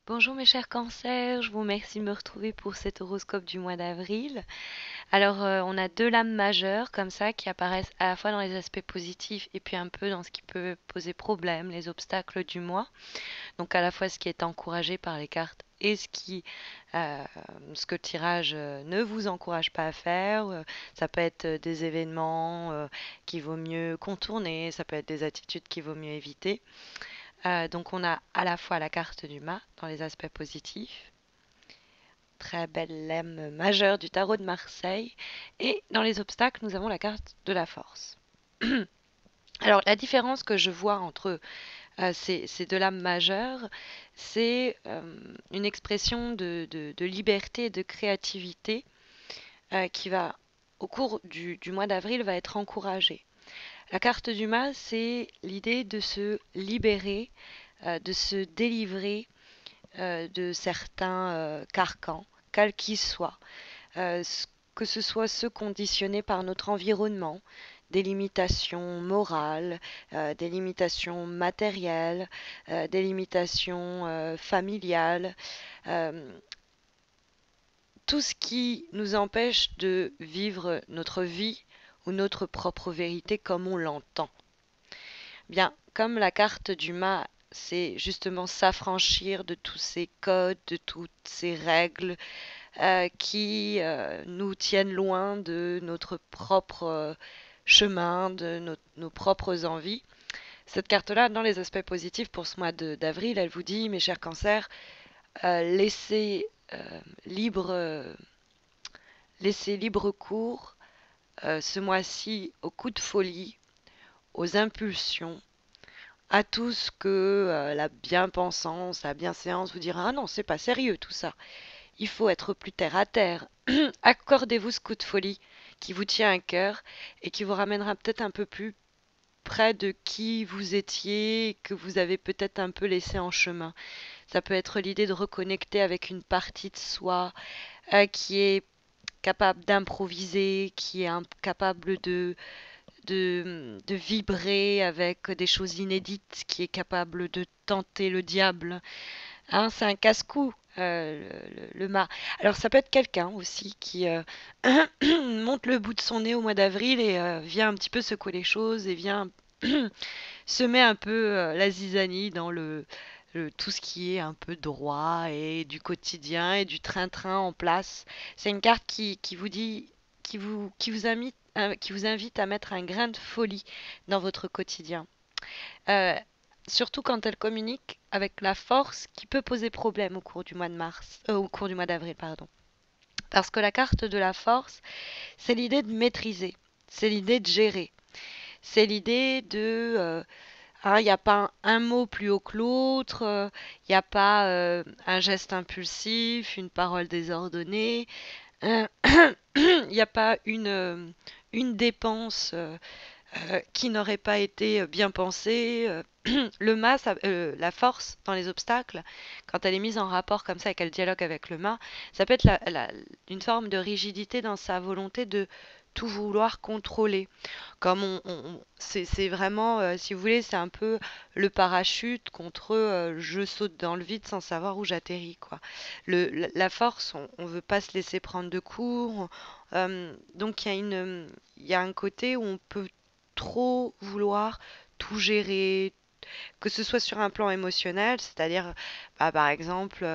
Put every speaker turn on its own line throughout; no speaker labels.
Bonjour mes chers cancers, je vous remercie de me retrouver pour cet horoscope du mois d'avril. Alors on a deux lames majeures comme ça qui apparaissent à la fois dans les aspects positifs et puis un peu dans ce qui peut poser problème, les obstacles du mois. Donc à la fois ce qui est encouragé par les cartes et euh, ce que le tirage ne vous encourage pas à faire. Ça peut être des événements qu'il vaut mieux contourner, ça peut être des attitudes qu'il vaut mieux éviter. Donc on a à la fois la carte du mât dans les aspects positifs, très belle lemme majeure du tarot de Marseille, et dans les obstacles nous avons la carte de la force. Alors la différence que je vois entre ces deux lames majeures, c'est une expression de liberté et de créativité qui va, au cours du mois d'avril, va être encouragée. La carte du mât, c'est l'idée de se libérer, de se délivrer de certains carcans, quels qu'ils soient, euh, que ce soit ceux conditionnés par notre environnement, des limitations morales, des limitations matérielles, des limitations familiales, euh, tout ce qui nous empêche de vivre notre vie ou notre propre vérité comme on l'entend. Bien, comme la carte du mât, c'est justement s'affranchir de tous ces codes, de toutes ces règles qui nous tiennent loin de notre propre chemin, de nos propres envies. Cette carte-là, dans les aspects positifs pour ce mois d'avril, elle vous dit, mes chers cancers, laissez libre, euh, laissez libre cours ce mois-ci aux coups de folie, aux impulsions, à tout ce que la bien-pensance, la bienséance vous dira, ah non, c'est pas sérieux tout ça. Il faut être plus terre à terre. Accordez-vous ce coup de folie qui vous tient à cœur et qui vous ramènera peut-être un peu plus près de qui vous étiez, que vous avez peut-être un peu laissé en chemin. Ça peut être l'idée de reconnecter avec une partie de soi qui est capable d'improviser, qui est capable de vibrer avec des choses inédites, qui est capable de tenter le diable. Hein, c'est un casse-cou, le mât. Alors ça peut être quelqu'un aussi qui monte le bout de son nez au mois d'avril et vient un petit peu secouer les choses et vient semer un peu la zizanie dans tout ce qui est un peu droit et du quotidien et du train-train en place. C'est une carte qui vous dit, qui vous invite à mettre un grain de folie dans votre quotidien. Euh, Surtout quand elle communique avec la force qui peut poser problème au cours du mois de mars, au cours du mois d'avril, pardon. Parce que la carte de la force, c'est l'idée de maîtriser, c'est l'idée de gérer, c'est l'idée de, hein, il n'y a pas un mot plus haut que l'autre, il n'y a pas un geste impulsif, une parole désordonnée, il n'y a pas une dépense qui n'aurait pas été bien pensée. Le mât, la force dans les obstacles, quand elle est mise en rapport comme ça et qu'elle dialogue avec le mât, ça peut être une forme de rigidité dans sa volonté de tout vouloir contrôler. Comme c'est vraiment, si vous voulez, c'est un peu le parachute contre je saute dans le vide sans savoir où j'atterris, quoi. La force, on veut pas se laisser prendre de court. Donc il y a un côté où on peut trop vouloir tout gérer, que ce soit sur un plan émotionnel, c'est-à-dire, bah, par exemple,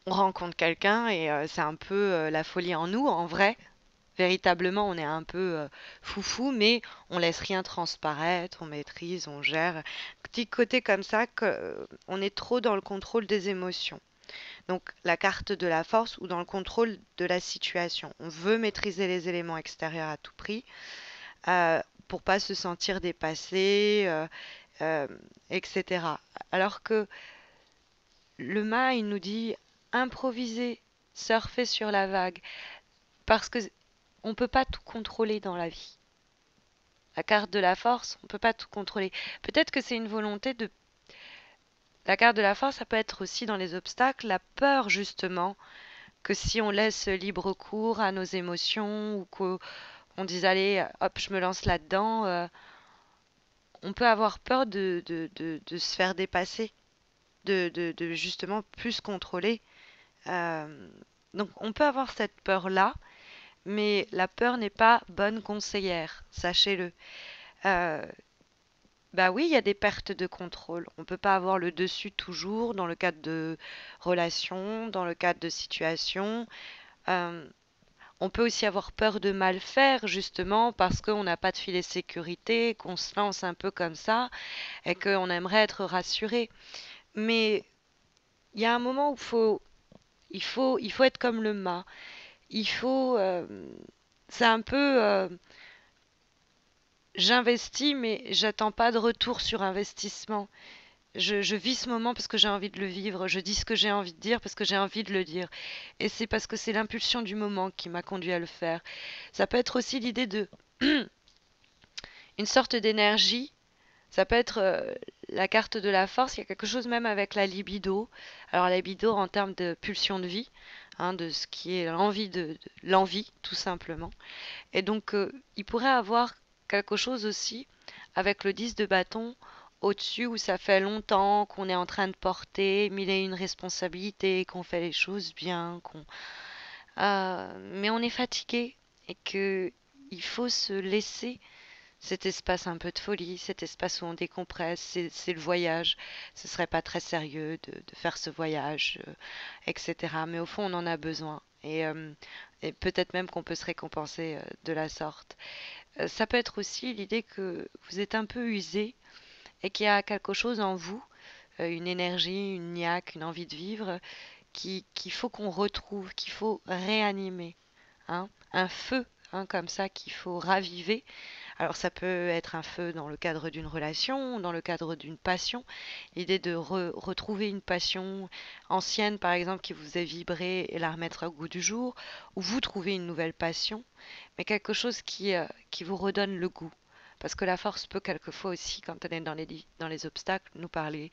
on rencontre quelqu'un et c'est un peu la folie en nous, en vrai. Véritablement, on est un peu foufou, mais on laisse rien transparaître, on maîtrise, on gère. Petit côté comme ça, on est trop dans le contrôle des émotions. Donc la carte de la force ou dans le contrôle de la situation. On veut maîtriser les éléments extérieurs à tout prix pour pas se sentir dépassé, euh, etc. Alors que le mât, il nous dit improviser, surfer sur la vague, parce que on peut pas tout contrôler dans la vie. La carte de la force, on peut pas tout contrôler. Peut-être que c'est une volonté de... La carte de la force, ça peut être aussi dans les obstacles, la peur justement, que si on laisse libre cours à nos émotions ou qu'on dise allez, hop, je me lance là-dedans, on peut avoir peur de se faire dépasser, de justement plus contrôler. Euh, donc on peut avoir cette peur-là, mais la peur n'est pas bonne conseillère, sachez-le. Euh, Bah oui, il y a des pertes de contrôle. On peut pas avoir le dessus toujours dans le cadre de relations, dans le cadre de situations. Euh, on peut aussi avoir peur de mal faire, justement, parce qu'on n'a pas de filet de sécurité, qu'on se lance un peu comme ça, et qu'on aimerait être rassuré. Mais il y a un moment où il faut être comme le mât. Il faut, c'est un peu, j'investis, mais j'attends pas de retour sur investissement. Je vis ce moment parce que j'ai envie de le vivre. Je dis ce que j'ai envie de dire parce que j'ai envie de le dire. Et c'est parce que c'est l'impulsion du moment qui m'a conduit à le faire. Ça peut être aussi l'idée de une sorte d'énergie. Ça peut être la carte de la force. Il y a quelque chose même avec la libido. Alors la libido en termes de pulsion de vie, hein, de ce qui est l'envie l'envie tout simplement. Et donc il pourrait avoir quelque chose aussi avec le 10 de bâton au-dessus où ça fait longtemps qu'on est en train de porter mille et une responsabilités, qu'on fait les choses bien, mais on est fatigué et que il faut se laisser cet espace un peu de folie, cet espace où on décompresse, c'est le voyage. Ce serait pas très sérieux de faire ce voyage, etc. Mais au fond, on en a besoin. Et peut-être même qu'on peut se récompenser de la sorte. Ça peut être aussi l'idée que vous êtes un peu usé et qu'il y a quelque chose en vous, une énergie, une niaque, une envie de vivre, qu'il faut qu'on retrouve, qu'il faut réanimer, hein, un feu, hein, comme ça qu'il faut raviver. Alors ça peut être un feu dans le cadre d'une relation, dans le cadre d'une passion, l'idée de retrouver une passion ancienne par exemple qui vous a vibré et la remettre au goût du jour, ou vous trouver une nouvelle passion, mais quelque chose qui vous redonne le goût. Parce que la force peut quelquefois aussi, quand elle est dans les obstacles, nous parler,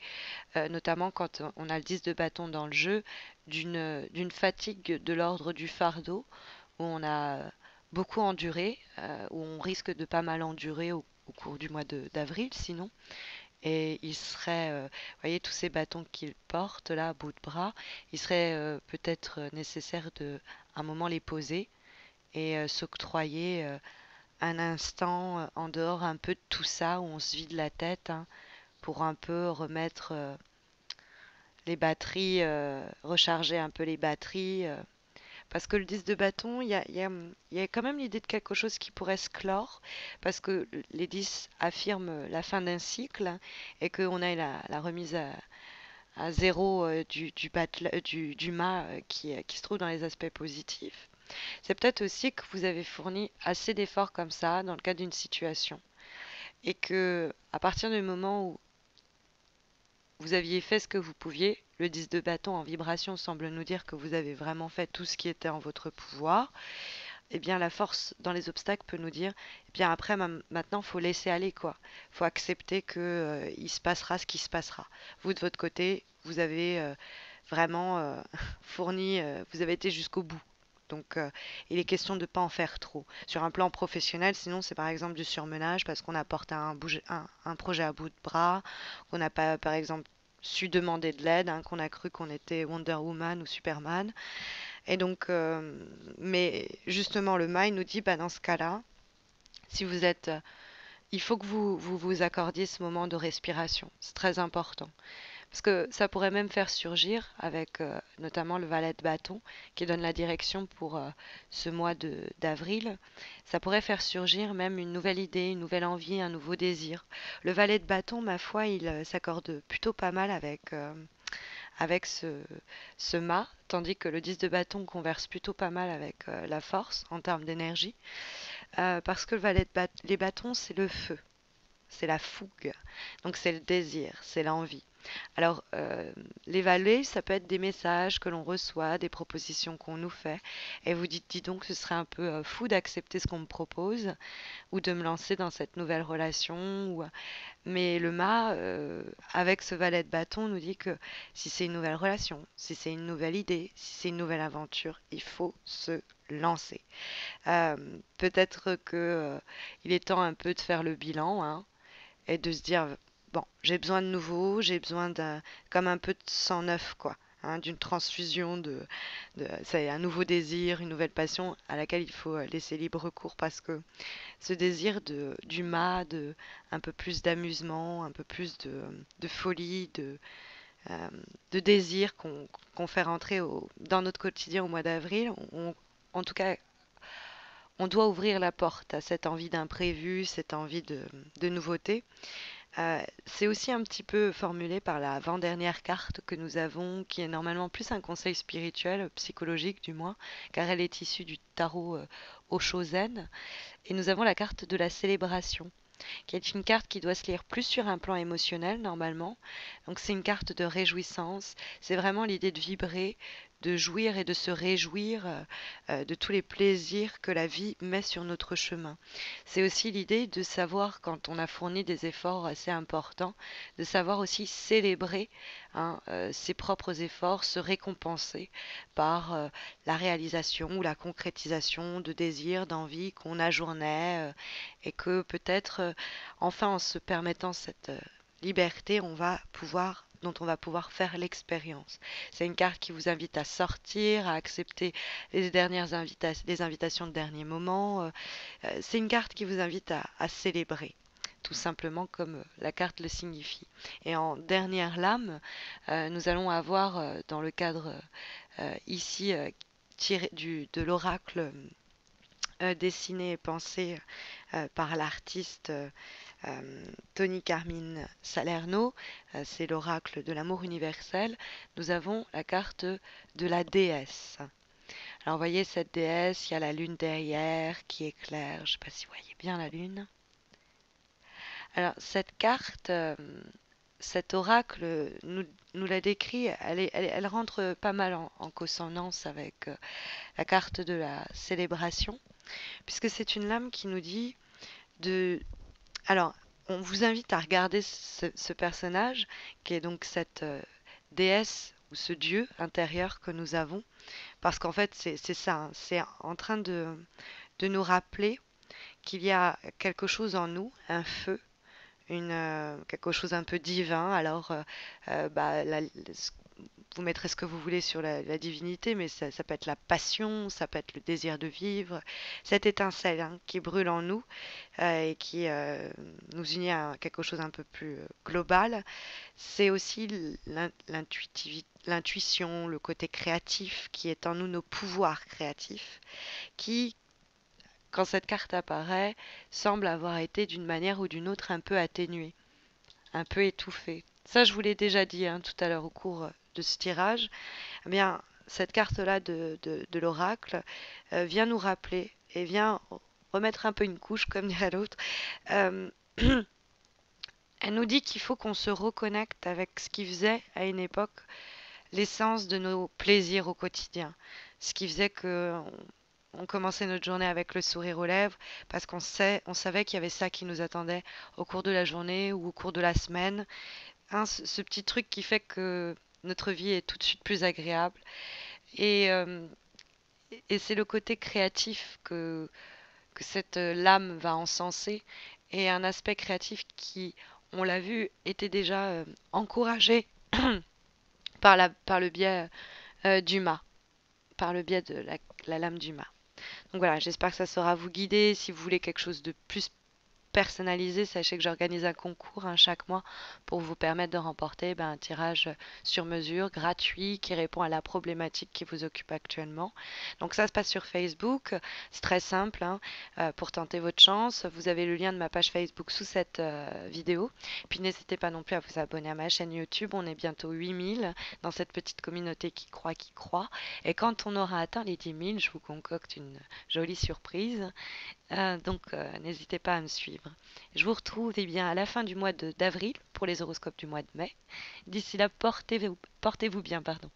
notamment quand on a le 10 de bâton dans le jeu, d'une fatigue de l'ordre du fardeau, où on a beaucoup enduré, où on risque de pas mal endurer au cours du mois d'avril sinon. Et il serait, vous voyez, tous ces bâtons qu'il porte là, à bout de bras, il serait peut-être nécessaire de, un moment, les poser et s'octroyer un instant en dehors un peu de tout ça, où on se vide la tête, hein, pour un peu remettre les batteries, recharger un peu les batteries. Parce que le 10 de bâton, il y a quand même l'idée de quelque chose qui pourrait se clore, parce que les 10 affirment la fin d'un cycle, hein, et qu'on a la remise à zéro du mât qui se trouve dans les aspects positifs. C'est peut-être aussi que vous avez fourni assez d'efforts comme ça dans le cadre d'une situation, et que à partir du moment où vous aviez fait ce que vous pouviez, le 10 de bâton en vibration semble nous dire que vous avez vraiment fait tout ce qui était en votre pouvoir. Eh bien, la force dans les obstacles peut nous dire, eh bien après, maintenant, faut laisser aller, quoi. Faut accepter que, il se passera ce qui se passera. Vous, de votre côté, vous avez vraiment fourni, vous avez été jusqu'au bout. Donc, il est question de ne pas en faire trop. Sur un plan professionnel, sinon, c'est par exemple du surmenage parce qu'on apporte un projet à bout de bras, qu'on n'a pas, par exemple, su demander de l'aide, hein, qu'on a cru qu'on était Wonder Woman ou Superman. Et donc, mais justement, le Maï nous dit, bah, dans ce cas-là, si vous êtes, il faut que vous accordiez ce moment de respiration. C'est très important. Parce que ça pourrait même faire surgir, avec notamment le valet de bâton, qui donne la direction pour ce mois d'avril, ça pourrait faire surgir même une nouvelle idée, une nouvelle envie, un nouveau désir. Le valet de bâton, ma foi, il s'accorde plutôt pas mal avec ce mât, tandis que le 10 de bâton converse plutôt pas mal avec la force en termes d'énergie, parce que les bâtons, c'est le feu, c'est la fougue, donc c'est le désir, c'est l'envie. Alors, l'évaluer, ça peut être des messages que l'on reçoit, des propositions qu'on nous fait, et vous dites, dis donc, ce serait un peu fou d'accepter ce qu'on me propose, ou de me lancer dans cette nouvelle relation, mais le mât, avec ce valet de bâton, nous dit que si c'est une nouvelle relation, si c'est une nouvelle idée, si c'est une nouvelle aventure, il faut se lancer. Peut-être que il est temps un peu de faire le bilan, hein, et de se dire
bon, j'ai besoin de nouveau, j'ai besoin d'un, comme un peu de sang neuf, quoi. Hein, d'une transfusion c'est un nouveau désir, une nouvelle passion à laquelle il faut laisser libre cours parce que ce désir d'humain, un peu plus d'amusement, un peu plus de folie, euh, de désir qu'on fait rentrer dans notre quotidien au mois d'avril. En tout cas, on doit ouvrir la porte à cette envie d'imprévu, cette envie de nouveauté. C'est aussi un petit peu formulé par la avant-dernière carte que nous avons, qui est normalement plus un conseil spirituel, psychologique du moins, car elle est issue du tarot Oshozen. Et nous avons la carte de la célébration, qui est une carte qui doit se lire plus sur un plan émotionnel normalement. Donc c'est une carte de réjouissance, c'est vraiment l'idée de vibrer, de jouir et de se réjouir de tous les plaisirs que la vie met sur notre chemin. C'est aussi l'idée de savoir, quand on a fourni des efforts assez importants, de savoir aussi célébrer ses propres efforts, se récompenser par la réalisation ou la concrétisation de désirs, d'envies qu'on ajournait et que peut-être enfin en se permettant cette liberté, dont on va pouvoir faire l'expérience. C'est une carte qui vous invite à sortir, à accepter les invitations de dernier moment. C'est une carte qui vous invite à célébrer, tout simplement comme la carte le signifie. Et en dernière lame, nous allons avoir dans le cadre ici de l'oracle dessiné et pensé par l'artiste Tony Carmine Salerno, c'est l'oracle de l'amour universel, nous avons la carte de la déesse. Alors vous voyez cette déesse, il y a la lune derrière qui éclaire, je ne sais pas si vous voyez bien la lune. Alors cette carte, cet oracle nous la décrit, elle rentre pas mal en consonance avec la carte de la célébration, puisque c'est une lame qui nous dit de... Alors, on vous invite à regarder ce personnage, qui est donc cette déesse ou ce dieu intérieur que nous avons, parce qu'en fait, c'est ça, hein, c'est en train de nous rappeler qu'il y a quelque chose en nous, un feu, quelque chose un peu divin. Alors, bah, vous mettrez ce que vous voulez sur la divinité, mais ça peut être la passion, ça peut être le désir de vivre, cette étincelle qui brûle en nous et qui nous unit à quelque chose un peu plus global. C'est aussi l'intuition, le côté créatif qui est en nous, nos pouvoirs créatifs, qui, quand cette carte apparaît, semble avoir été d'une manière ou d'une autre un peu atténuée, un peu étouffée. Ça, je vous l'ai déjà dit tout à l'heure au cours de ce tirage. Eh bien, cette carte-là de l'oracle vient nous rappeler et vient remettre un peu une couche, comme dirait l'autre. Euh, Elle nous dit qu'il faut qu'on se reconnecte avec ce qui faisait à une époque l'essence de nos plaisirs au quotidien. Ce qui faisait que on commençait notre journée avec le sourire aux lèvres parce on savait qu'il y avait ça qui nous attendait au cours de la journée ou au cours de la semaine. Ce petit truc qui fait que notre vie est tout de suite plus agréable. Et, euh, et c'est le côté créatif que cette lame va encenser et un aspect créatif qui, on l'a vu, était déjà encouragé par le biais du mât, par le biais de la lame du mât. Donc voilà, j'espère que ça saura vous guider. Si vous voulez quelque chose de plus personnalisé, sachez que j'organise un concours chaque mois pour vous permettre de remporter un tirage sur mesure gratuit qui répond à la problématique qui vous occupe actuellement. Donc ça se passe sur Facebook, c'est très simple pour tenter votre chance. Vous avez le lien de ma page Facebook sous cette vidéo. Puis n'hésitez pas non plus à vous abonner à ma chaîne YouTube, on est bientôt 8000 dans cette petite communauté qui croit, qui croit. Et quand on aura atteint les 10 000, je vous concocte une jolie surprise. N'hésitez pas à me suivre. Je vous retrouve bien à la fin du mois d'avril pour les horoscopes du mois de mai. D'ici là, portez-vous bien, pardon.